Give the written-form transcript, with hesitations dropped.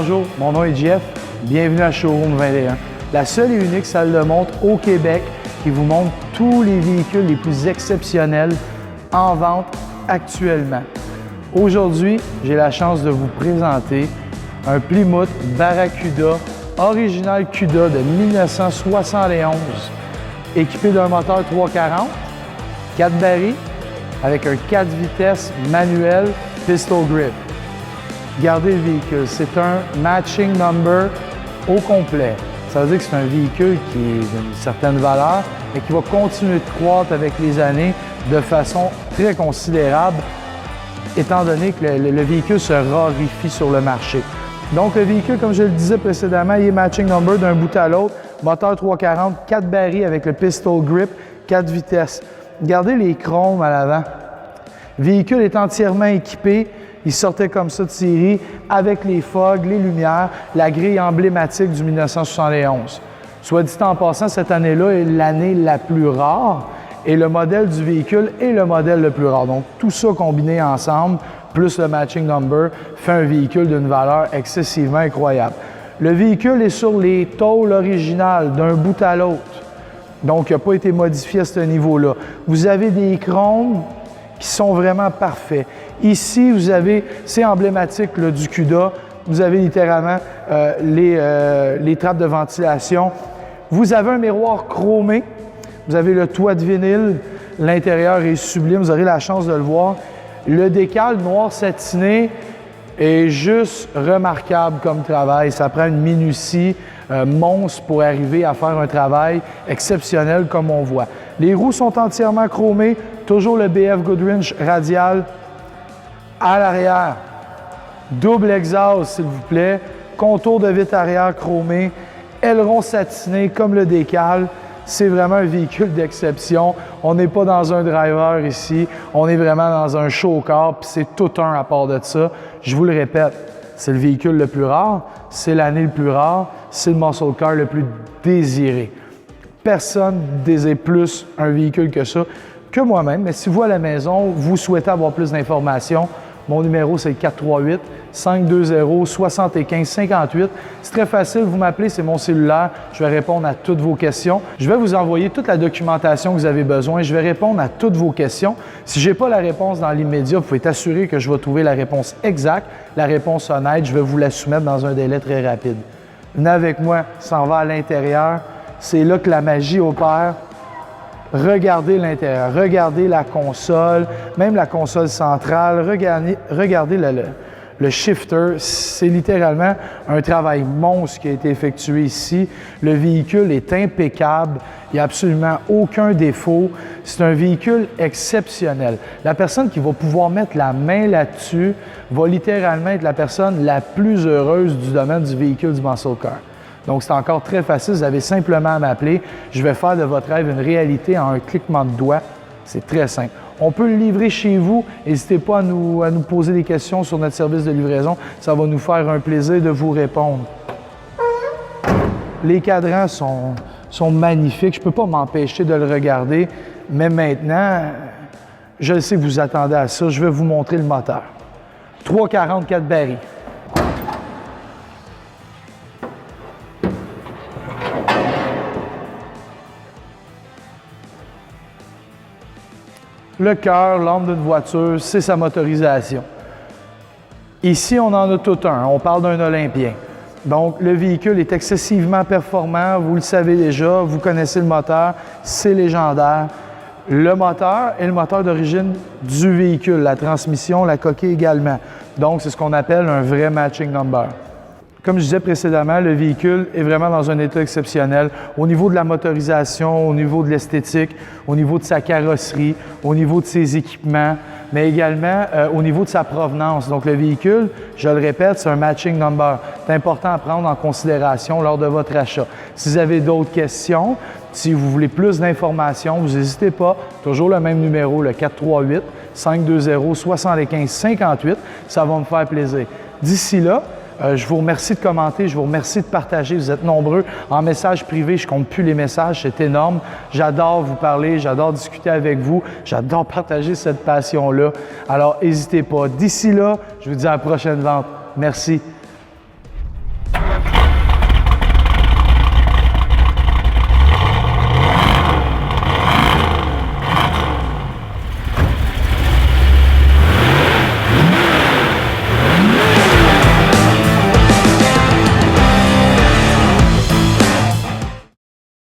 bonjour, mon nom est Jeff, bienvenue à Showroom 21. La seule et unique salle de montre au Québec qui vous montre tous les véhicules les plus exceptionnels en vente actuellement. Aujourd'hui, j'ai la chance de vous présenter un Plymouth Barracuda, original Cuda de 1971, équipé d'un moteur 340, 4 barils, avec un 4 vitesses manuel pistol grip. Regardez le véhicule, c'est un matching number au complet. Ça veut dire que c'est un véhicule qui est d'une certaine valeur, mais qui va continuer de croître avec les années de façon très considérable, étant donné que le véhicule se raréfie sur le marché. Donc, le véhicule, comme je le disais précédemment, il est matching number d'un bout à l'autre. Moteur 340, 4 barils avec le pistol grip, 4 vitesses. Regardez les chromes à l'avant. Le véhicule est entièrement équipé. Il sortait comme ça de série avec les fogs, les lumières, la grille emblématique du 1971. Soit dit en passant, cette année-là est l'année la plus rare et le modèle du véhicule est le modèle le plus rare. Donc, tout ça combiné ensemble, plus le matching number, fait un véhicule d'une valeur excessivement incroyable. Le véhicule est sur les tôles originales d'un bout à l'autre. Donc, il n'a pas été modifié à ce niveau-là. Vous avez des chromes qui sont vraiment parfaits. Ici, vous avez, c'est emblématique là, du Cuda, vous avez littéralement les trappes de ventilation. Vous avez un miroir chromé, vous avez le toit de vinyle, l'intérieur est sublime, vous aurez la chance de le voir. Le décal noir satiné est juste remarquable comme travail. Ça prend une minutie monstre pour arriver à faire un travail exceptionnel comme on voit. Les roues sont entièrement chromées, toujours le BF Goodwrench radial à l'arrière. Double exhaust, s'il vous plaît. Contour de vitre arrière chromé. Aileron satiné comme le décal. C'est vraiment un véhicule d'exception. On n'est pas dans un driver ici. On est vraiment dans un show car, puis c'est tout un à part de ça. Je vous le répète, c'est le véhicule le plus rare, c'est l'année le plus rare, c'est le muscle car le plus désiré. Personne ne désire plus un véhicule que ça que moi-même. Mais si vous, à la maison, vous souhaitez avoir plus d'informations, mon numéro, c'est le 438-520-7558. C'est très facile, vous m'appelez, c'est mon cellulaire. Je vais répondre à toutes vos questions. Je vais vous envoyer toute la documentation que vous avez besoin. Je vais répondre à toutes vos questions. Si je n'ai pas la réponse dans l'immédiat, vous pouvez être assuré que je vais trouver la réponse exacte, la réponse honnête. Je vais vous la soumettre dans un délai très rapide. Venez avec moi, ça en va à l'intérieur. C'est là que la magie opère. Regardez l'intérieur, regardez la console, même la console centrale, regardez le shifter. C'est littéralement un travail monstre qui a été effectué ici. Le véhicule est impeccable, il n'y a absolument aucun défaut. C'est un véhicule exceptionnel. La personne qui va pouvoir mettre la main là-dessus va littéralement être la personne la plus heureuse du domaine du véhicule du muscle car. Donc, c'est encore très facile. Vous avez simplement à m'appeler. Je vais faire de votre rêve une réalité en un cliquement de doigts. C'est très simple. On peut le livrer chez vous. N'hésitez pas à nous poser des questions sur notre service de livraison. Ça va nous faire un plaisir de vous répondre. Les cadrans sont magnifiques. Je ne peux pas m'empêcher de le regarder. Mais maintenant, je sais que vous attendez à ça. Je vais vous montrer le moteur. 344 barils. Le cœur, l'âme d'une voiture, c'est sa motorisation. Ici, on en a tout un. On parle d'un Olympien. Donc, le véhicule est excessivement performant. Vous le savez déjà. Vous connaissez le moteur. C'est légendaire. Le moteur est le moteur d'origine du véhicule. La transmission, la coquille également. Donc, c'est ce qu'on appelle un vrai matching number. Comme je disais précédemment, le véhicule est vraiment dans un état exceptionnel au niveau de la motorisation, au niveau de l'esthétique, au niveau de sa carrosserie, au niveau de ses équipements, mais également au niveau de sa provenance. Donc, le véhicule, je le répète, c'est un matching number. C'est important à prendre en considération lors de votre achat. Si vous avez d'autres questions, si vous voulez plus d'informations, vous n'hésitez pas. Toujours le même numéro, le 438-520-7558. Ça va me faire plaisir. D'ici là, je vous remercie de commenter, je vous remercie de partager. Vous êtes nombreux. En message privé, je ne compte plus les messages, c'est énorme. J'adore vous parler, j'adore discuter avec vous, j'adore partager cette passion-là. Alors, n'hésitez pas. D'ici là, je vous dis à la prochaine vente. Merci.